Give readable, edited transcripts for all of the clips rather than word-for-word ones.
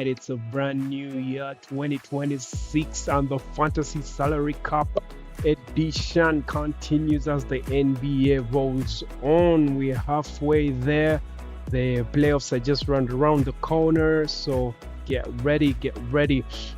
It's a brand new year, 2026, and the Fantasy Salary Cup edition continues as the NBA rolls on. We're halfway there. The playoffs are just around the corner, so get ready.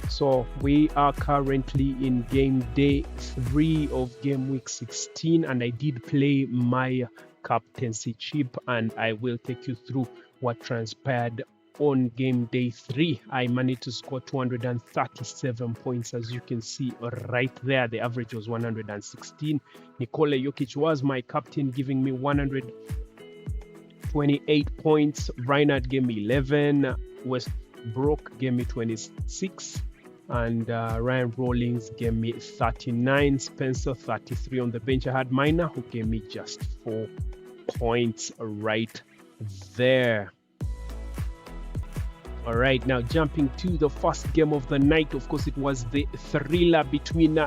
So we are currently in game day 3 of game week 16, and I did play my captaincy chip, and I will take you through what transpired on game day 3. I managed to score 237 points, as you can see right there. The average was 116. Nikola Jokic was my captain, giving me 128 points. Reinhard gave me 11. Westbrook gave me 26. And Ryan Rawlings gave me 39. Spencer 33 on the bench. I had Minor, who gave me just 4 points right there. All right, now jumping to the first game of the night. Of course, it was the thriller between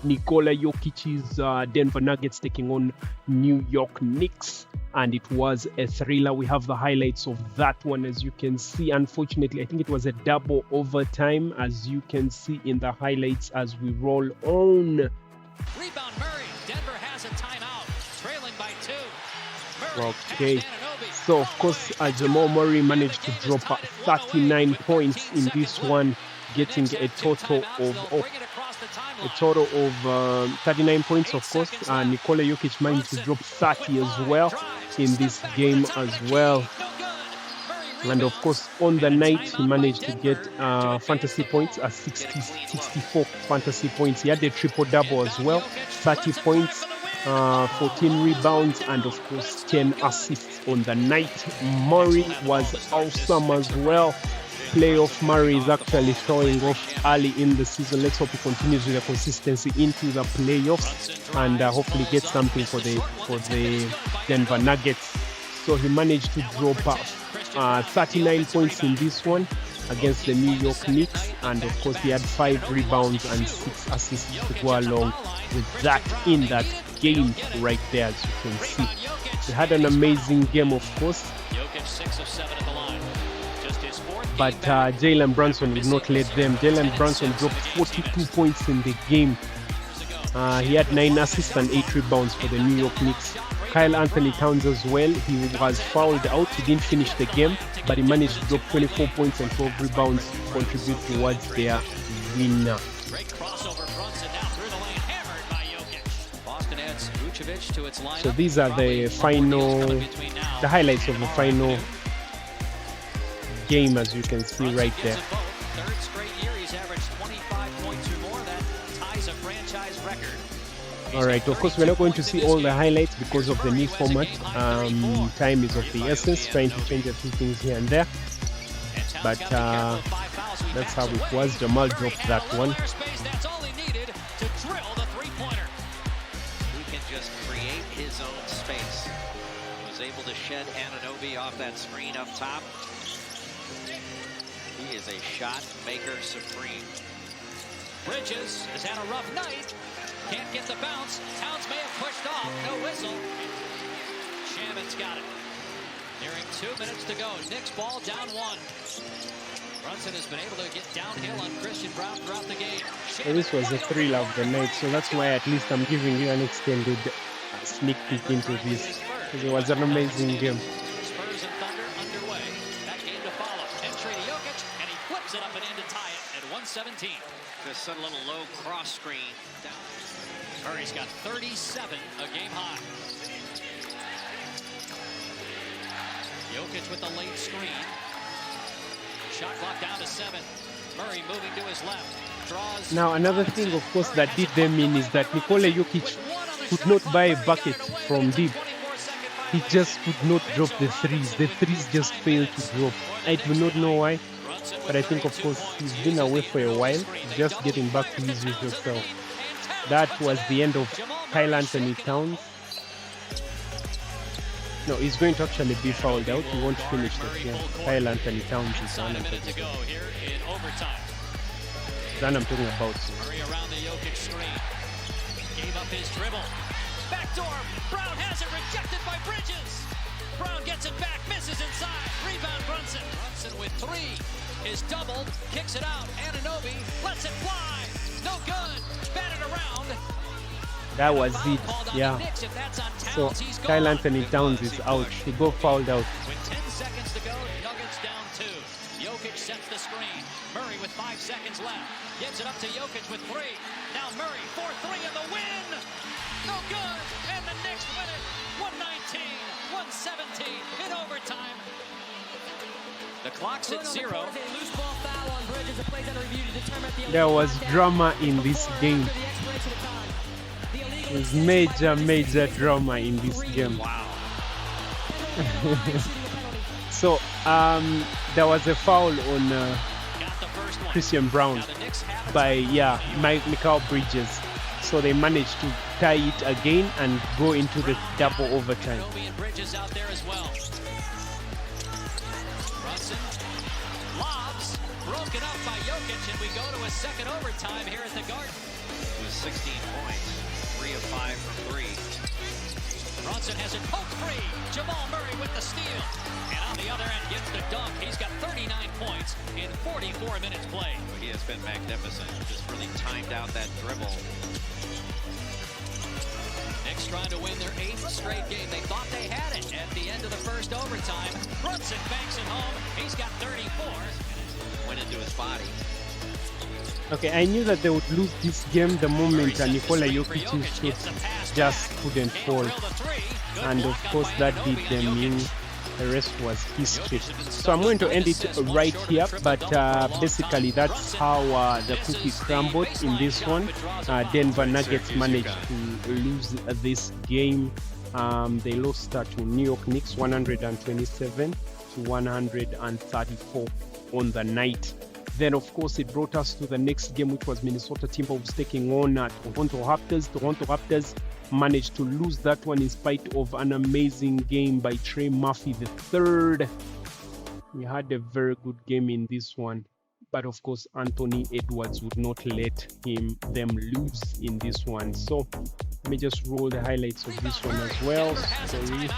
Nikola Jokic's Denver Nuggets taking on New York Knicks, and it was a thriller. We have the highlights of that one, as you can see. Unfortunately, I think it was a double overtime, as you can see in the highlights as we roll on. Rebound Murray. Denver has a timeout, trailing by 2. Murray, okay. So, of course, Jamal Murray managed to drop 39 points in this one, getting a total of 39 points, of course. Nikola Jokic managed to drop 30 as well in this game as well. And, of course, on the night, he managed to get fantasy points at 64 fantasy points. He had a triple-double as well, 30 points. 14 rebounds, and of course 10 assists on the night. Murray was awesome as well. Playoff Murray is actually showing off early in the season. Let's hope he continues with the consistency into the playoffs and hopefully get something for the Denver Nuggets. So he managed to drop 39 points in this one against the New York Knicks, and of course he had 5 rebounds and 6 assists to go along with that in that game right there, as you can see. He had an amazing game, of course, but Jalen Brunson did not let them. Jalen Brunson dropped 42 points in the game. He had 9 assists and 8 rebounds for the New York Knicks. Karl-Anthony Towns as well. He was fouled out. He didn't finish the game, but he managed to drop 24 points and 12 rebounds to contribute towards their winner. Great crossover. Brunson now through the lane, hammered by Jokic. Boston adds Jokic'S to its lineup. So these are the highlights of the final game, as you can see right there. Third straight year he's averaged 25 points or more. That ties a franchise record. Alright, of course we're not going to see all the highlights because of the new format. Time is of the essence, trying to change a few things here and there. But that's how it was. Jamal dropped that one. That's all he needed to drill the three-pointer. He can just create his own space. Was able to shed Anunoby off that screen up top. He is a shot maker supreme. Bridges has had a rough night. Can't get the bounce. Towns may have pushed off. No whistle. Shaman's got it. Nearing 2 minutes to go. Knicks ball down 1. Brunson has been able to get downhill on Christian Brown throughout the game. Well, this was a thrill of the night, so that's why at least I'm giving you an extended sneak peek into this. It was an amazing game. Spurs and Thunder underway. That game to follow. Entry to Jokic, and he flips it up and in to tie it at 117. Just a little low cross screen. Murray's got 37, a game high. Jokic with the late screen. Shot clock down to 7. Murray moving to his left. Draws. Now another thing, of course, that did them in is that Nikola Jokic could not buy a bucket from deep. he just could not drop the threes. The threes just failed to drop. I do not know why, but I think, of course, he's been away for a while, just getting back to his usual self. That was the end of Karl-Anthony Towns. No, he's going to actually be fouled out. He won't finish the game. Karl-Anthony Towns is one I'm talking about. Then I'm talking about. Murray around the Jokic screen. Gave up his dribble. Backdoor. Brown has it rejected by Bridges. Brown gets it back, misses inside. Rebound Brunson. Brunson with three. Is doubled. Kicks it out. Anunoby lets it fly. No good. Batted around. That was it. Yeah. So Karl-Anthony Towns is out. He got fouled out. With 10 seconds to go, Nuggets down 2. Jokic sets the screen. Murray with 5 seconds left. Gives it up to Jokic with 3. Now Murray, 4-3 in the win. No good. And the Knicks win it. 119-117 in overtime. The clock's at 0. There was drama in this game. There's major drama in this game. Wow. So there was a foul on Christian Brown by Michael Bridges. So they managed to tie it again and go into the double overtime. Bridges out there as well. Brunson lobs, broken up by Jokic, and we go to a second overtime here at the Garden. With 16 points, 3 of 5 from 3. Brunson has it poked free. Jamal Murray with the steal. And on the other end gets the dunk. He's got 39 points in 44 minutes played. He has been magnificent. Just really timed out that dribble. Knicks trying to win their 8th straight game. They thought they had it at the end of the first overtime. Brunson banks it home. He's got 34. Went into his body. Okay, I knew that they would lose this game the moment Nikola Jokic's shot just couldn't fall. And of course that did them in. The rest was history. So I'm going to end it right here, but basically that's how the cookie crumbled in this one. Denver Nuggets managed to lose this game. They lost to New York Knicks 127 to 134 on the night. Then, of course, it brought us to the next game, which was Minnesota Timberwolves taking on Toronto Raptors. Toronto Raptors managed to lose that one in spite of an amazing game by Trey Murphy III. He had a very good game in this one. But, of course, Anthony Edwards would not let them lose in this one. So, let me just roll the highlights of this one as well. Sorry.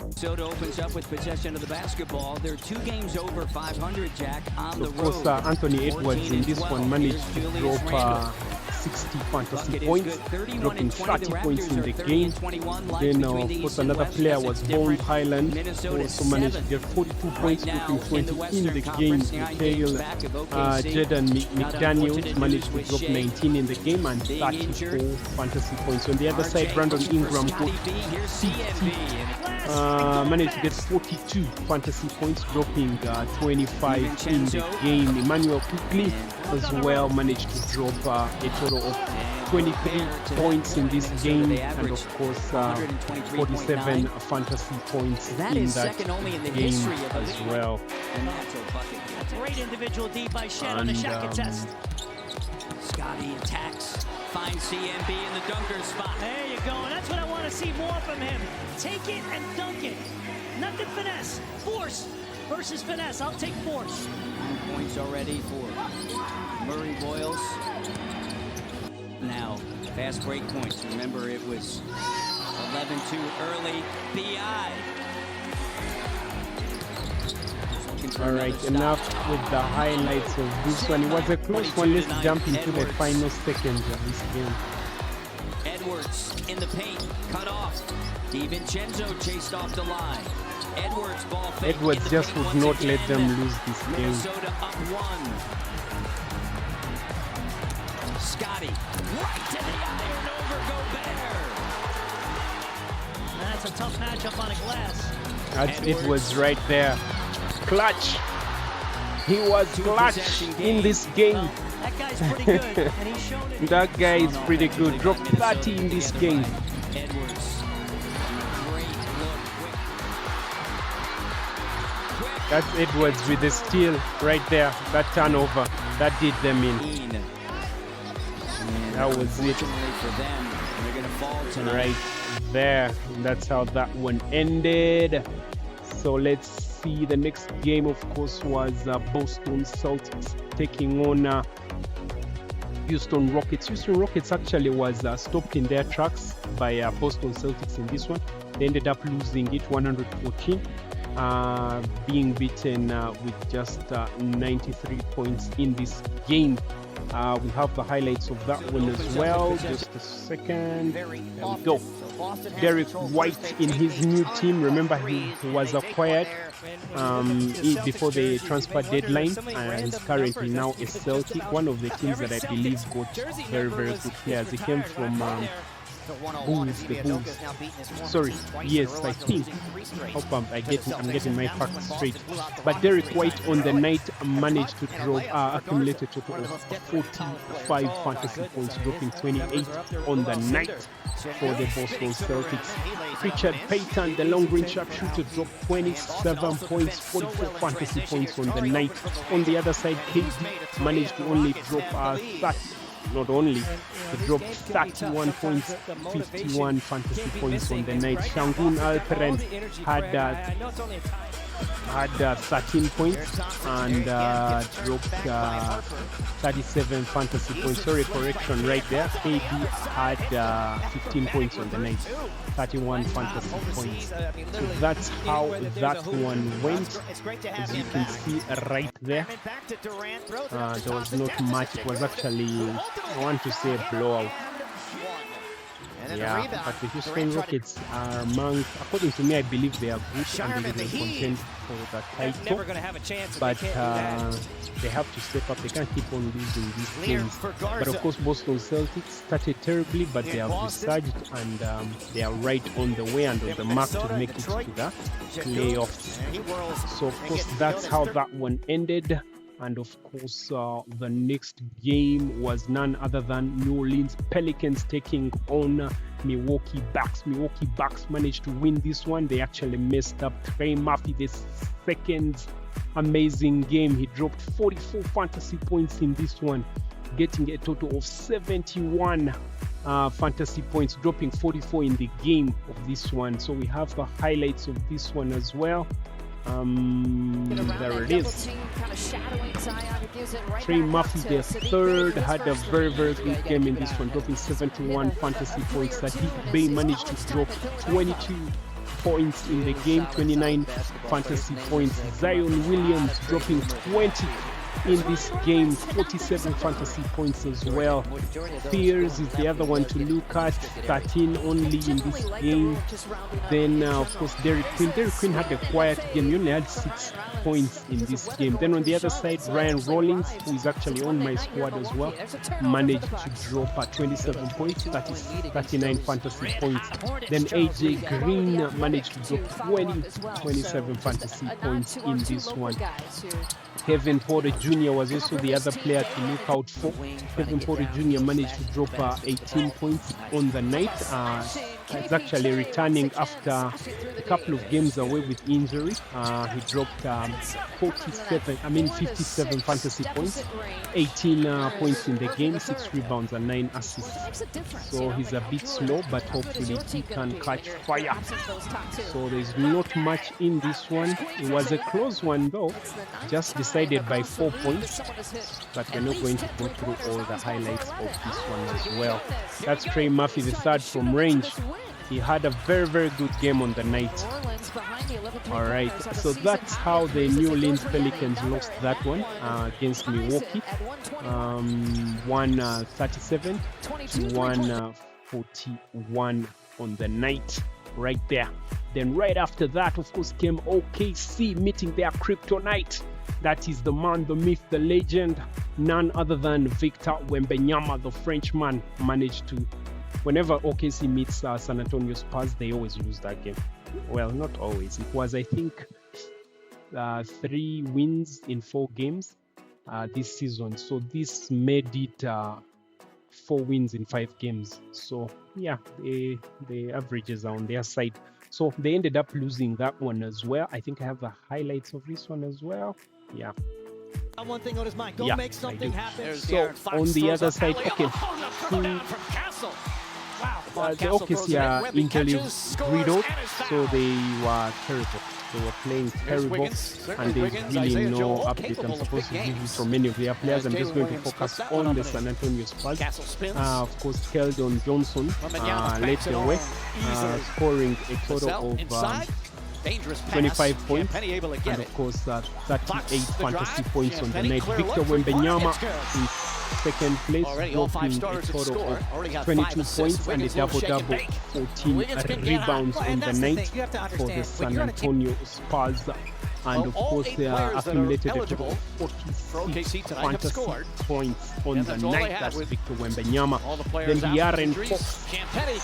Minnesota opens up with possession of the basketball. They're 2 games over 500, Jack, on the road. Of course, Anthony Edwards in this one managed to drop 60 fantasy points, dropping 30 points in the game. Then, of course, another player was Bones Highland, who also managed to get 42 points, dropping 20 in the game. Mikhail Jaden McDaniels managed to drop 19 in the game and 34 fantasy points. On the other side, Brandon Ingram got 50. Managed to get 42 fantasy points, dropping 25 in the game. Emmanuel quickly as well managed to drop a total of 23 points in this game, and of course 47 fantasy points in that game as well. Great individual D by Shen on the Jokic'S. Scotty attacks, finds CMB in the dunker spot. There you go, and that's what I want to see more from him. Take it and dunk it. Nothing finesse. Force versus finesse. I'll take force. 9 points already for Murray Boyles. Now, fast break points. Remember, it was 11 too early. BI. All right, enough with the highlights of this one. It was a close one. Let's jump into the final seconds of this game. Edwards in the paint, cut off. DiVincenzo chased off the line. Edwards ball fake. Edwards just would not let them lose this game. Minnesota up 1. Scotty, right to the iron over Gobert. That's a tough matchup on a glass. It was right there. Clutch. He was clutch in this game. Well, that guy's pretty good, and he's shown it. That guy is pretty good. Dropped 30 in this game. Edwards, great look. That's Edwards with the steal right there. That turnover, that did them in. That was it. For them, they're going to fall tonight. Right there. And that's how that one ended. So let's see. The next game, of course, was Boston Celtics taking on Houston Rockets. Houston Rockets actually was stopped in their tracks by Boston Celtics in this one. They ended up losing it 114, being beaten with just 93 points in this game. We have the highlights of that one as well. Just a second. There we go. Derek White in his new team. Remember, he was acquired before the transfer deadline and is currently now a Celtic, one of the teams that I believe got very, very good players. He came from Bulls, the Bulls. Sorry, yes, I think. Hope I'm getting my facts straight. But Derek White on the night managed to draw accumulated total of 45 fantasy points, dropping 28 on the night for the Boston Celtics. Richard Payton, the long-range sharpshooter, dropped 27 points, 44 fantasy points on the night. On the other side, KD managed to only drop 30. Not only, he dropped 31 points, 51 fantasy points on the night. Shangun Alperen had 13 points and dropped 37 fantasy points. Sorry, correction right there. KD had 15 points on the night, 31 fantasy points. So that's how that one went. As you can see right there, there was not much. It was actually, I want to say, a blowout. Yeah, but the Houston Rockets are among, according to me, I believe they are good and they will contend for the title. But they have to step up. They can't keep on losing these games. But of course, Boston Celtics started terribly, but they have resurged and they are right on the way and on the mark to make it to the playoffs. So of course, that's how that one ended. And of course, the next game was none other than New Orleans Pelicans taking on Milwaukee Bucks. Milwaukee Bucks managed to win this one. They actually messed up Trey Murphy, the second amazing game. He dropped 44 fantasy points in this one, getting a total of 71 fantasy points, dropping 44 in the game of this one. So we have the highlights of this one as well. There it is. Trey Murphy, the third, had a very, very good game in this one, dropping 71 fantasy points. Sadiq Bey managed to drop 22 points in the game, 29 fantasy points. Zion Williams dropping 20 in this game, 47 fantasy points as well. Fears is the other one to look at, 13 only in this game. Then of course Derek Quinn had a quiet game. He only had 6 points in this game. Then on the other side, Ryan Rollins, who is actually on my squad as well, managed to drop 27 points, 39 fantasy points. Then AJ Green managed to drop 27 fantasy points in this one. Kevin Porter Jr. was also the other player to look out for. Kevin Porter Jr. managed to drop 18 points on the night. He's actually returning after a couple of games away with injury. He dropped 57 fantasy points, 18 points in the game, 6 rebounds and 9 assists. So he's a bit slow, but hopefully he can catch fire. So there's not much in this one. It was a close one though, just decided by 4 points, but we're not going to go through all the highlights of this one as well. That's Trey Murphy, the third from range. He had a very, very good game on the night. All right, so that's how the New Orleans Pelicans lost that one against Milwaukee. 137 to 141 on the night right there. Then right after that, of course, came OKC meeting their kryptonite. That is the man, the myth, the legend, none other than Victor Wembanyama, the Frenchman, managed to, whenever OKC meets San Antonio Spurs, they always lose that game. Well, not always. It was, I think, 3 wins in 4 games this season. So this made it 4 wins in 5 games. So yeah, the averages are on their side. So they ended up losing that one as well. I think I have the highlights of this one as well. Yeah. One thing on his mind, go Yeah, make something happen. So on the other side, okay. The OKC are injury riddled, so they were terrible. They were playing terrible, and there's really no update I'm supposed to give you from many of their players. I'm just going to focus on the San Antonio Spurs. Of course, Keldon Johnson led the way, scoring a total of 25 points, and of course 38 fantasy points on the night. Victor Wembanyama in second place, dropping a total of 22 points and a double-double, 14 rebounds on the night for the San Antonio Spurs. And of course, they accumulated a total of 46 fantasy points on the night. That's Victor Wembanyama. Then the Aaron Fox,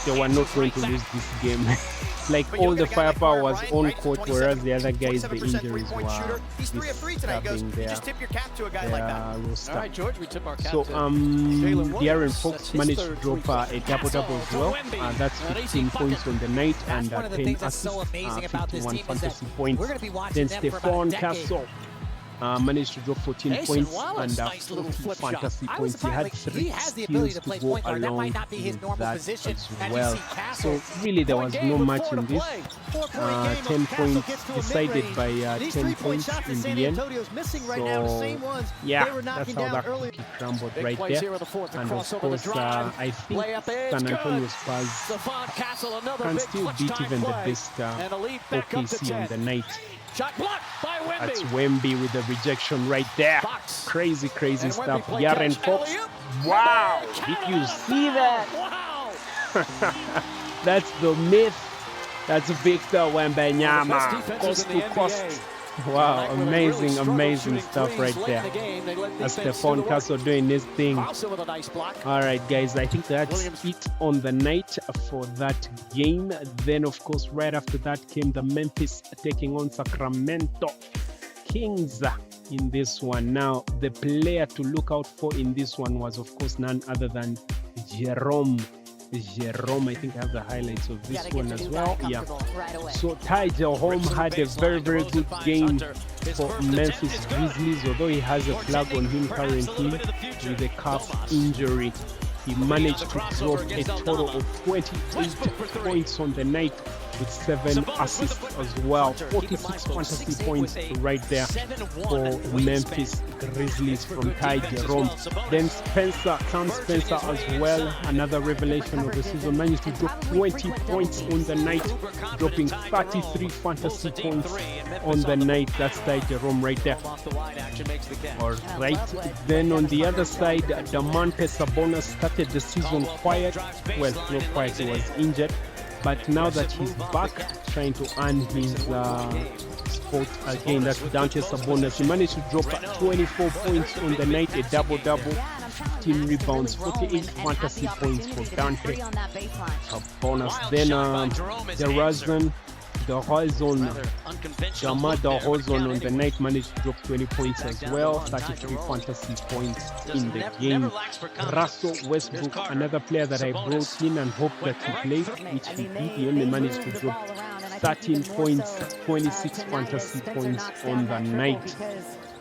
they were not going to lose this game. Like all the firepower was on court, whereas the other guys, the injuries were disturbing their roster. So the Aaron Fox managed to drop a double-double as well. That's 15 points on the night and 10 assists, 51 fantasy points. Then Stephon Castle managed to drop 14 points and 40 fantasy points. He had 3 steals to go along with that as well. So really there was no match in this. 10 points decided by 10 points in the end. So yeah, that's how that cookie crumbled right there. And of course I think San Antonio Spurs can still beat even the best OKC on the night. That's Wemby with the rejection right there. Crazy stuff. Jaren Fox. Wow! Did you see that? That's the myth. That's Victor Wembanyama. Coast to coast. Wow, amazing stuff right there. That's Stephon Castle doing his thing. Alright guys, I think that's it on the night for that game. Then of course right after that came the Memphis taking on Sacramento Kings in this one. Now the player to look out for in this one was of course none other than Jerome, I think I have the highlights of this one as well. Yeah. So Ty Jerome had a very good game for Memphis Grizzlies, although he has a flag on him currently with a calf injury. He managed to drop a total of 28 points on the night with 7 assists as well. 46 fantasy points right there for Memphis Grizzlies from Ty Jerome. Then Sam Spencer as well, another revelation of the season, managed to drop 20 points on the night, dropping 33 fantasy points on the night. That's Ty Jerome right there. Alright, then on the other side, Domantas Sabonis started the season quiet. Well, not quiet, he was injured. But now that he's back, trying to earn his spot again, that's Dante Sabonis. He managed to drop 24 points on the night, a double-double, 15 rebounds, 48 fantasy points for Dante Sabonis. Then DeRozan on the night managed to drop 20 points as well, 33 fantasy points in the game. Russell Westbrook, another player that I brought in and hoped that he played, which he did. He only managed to drop 13 points, 26 fantasy points on the night.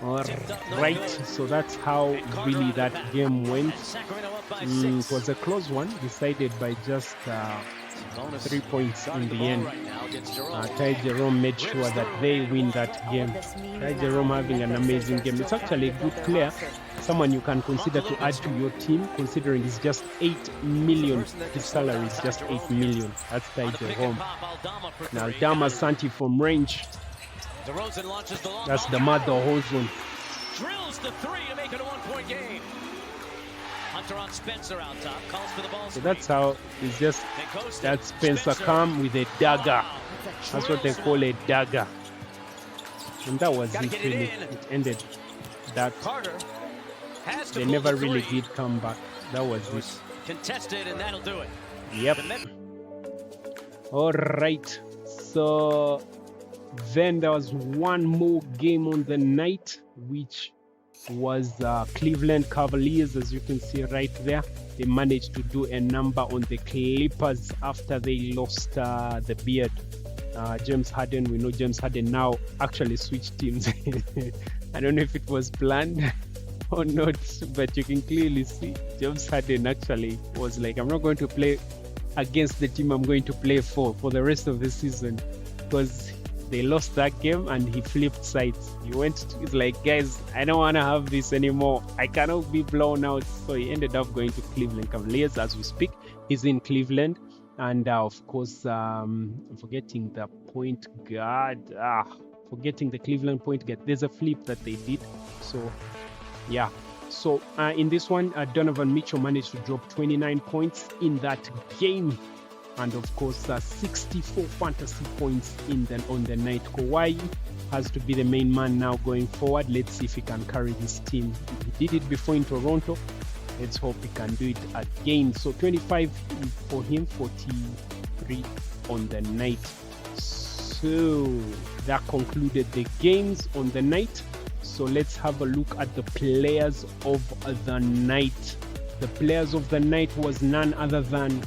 Alright, so that's how really that game went. It was a close one, decided by just 3 points in the end. Ty Jerome made sure that they win that game. Ty Jerome having an amazing game. It's actually a good player, someone you can consider to add to your team, considering it's just 8 million. His salary is just 8 million. That's Ty Jerome. Now Dama Santi from range. That's the mother Hozon. Drills the 3 to make it a 1-point game. Hunter on Spencer out top, calls for the ball. So that's how it's just that Spencer come with a dagger. That's what they call a dagger. And that was it really. It ended that. They never really did come back. That was it. Contested, and that'll do it. Yep. All right. So then there was one more game on the night, which was Cleveland Cavaliers. As you can see right there, they managed to do a number on the Clippers after they lost the beard James Harden. We know James Harden now actually switched teams. I don't know if it was planned or not, but you can clearly see James Harden actually was like, I'm not going to play against the team I'm going to play for the rest of the season, because they lost that game and he flipped sides. He's like, guys, I don't want to have this anymore. I cannot be blown out. So he ended up going to Cleveland Cavaliers as we speak. He's in Cleveland. And of course, forgetting the point guard, forgetting the Cleveland point guard. There's a flip that they did. So, yeah. So in this one, Donovan Mitchell managed to drop 29 points in that game. And of course, 64 fantasy points on the night. Kawhi has to be the main man now going forward. Let's see if he can carry this team. He did it before in Toronto. Let's hope he can do it again. So 25 for him, 43 on the night. So that concluded the games on the night. So let's have a look at the players of the night. The players of the night was none other than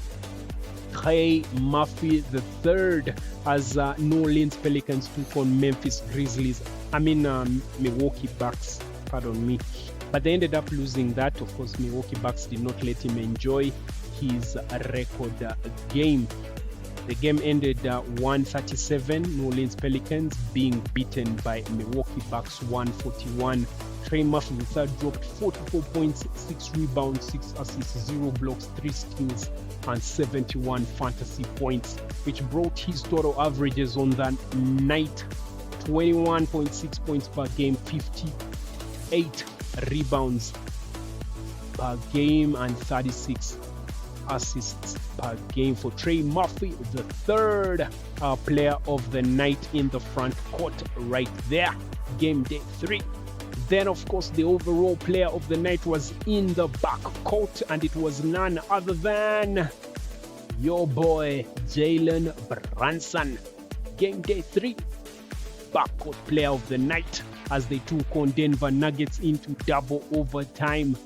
Trey Murphy III, as New Orleans Pelicans took on Milwaukee Bucks, pardon me. But they ended up losing that. Of course, Milwaukee Bucks did not let him enjoy his record game. The game ended 137, New Orleans Pelicans being beaten by Milwaukee Bucks 141. Trey Murphy III dropped 44 points, 6 rebounds, 6 assists, 0 blocks, 3 steals, and 71 fantasy points, which brought his total averages on the night 21.6 points per game, 58 rebounds per game, and 36 assists per game for Trey Murphy, the third player of the night in the front court right there, game day 3. Then, of course, the overall player of the night was in the back court, and it was none other than your boy Jalen Brunson. Game day 3, backcourt player of the night, as they took on Denver Nuggets into double overtime.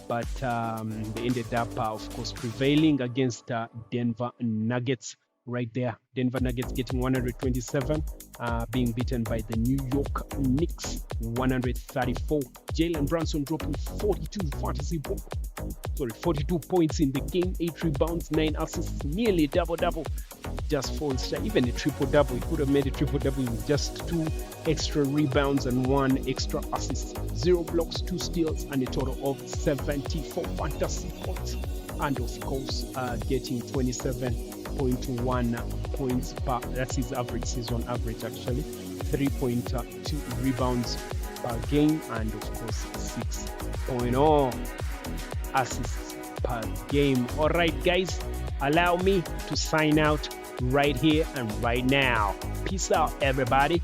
But they ended up, of course, prevailing against Denver Nuggets right there. Denver Nuggets getting 127, being beaten by the New York Knicks 134. Jalen Brunson dropping 42 points in the game, 8 rebounds, 9 assists, nearly double-double. Just falls shy. Even a triple-double. He could have made a triple-double with just 2 extra rebounds and 1 extra assist. 0 blocks, 2 steals, and a total of 74 fantasy points. And of course, getting 27.1 points per, that's his average, season average actually, 3.2 rebounds per game, and of course 6.0 assists per game. All right, guys, allow me to sign out right here and right now. Peace out, everybody.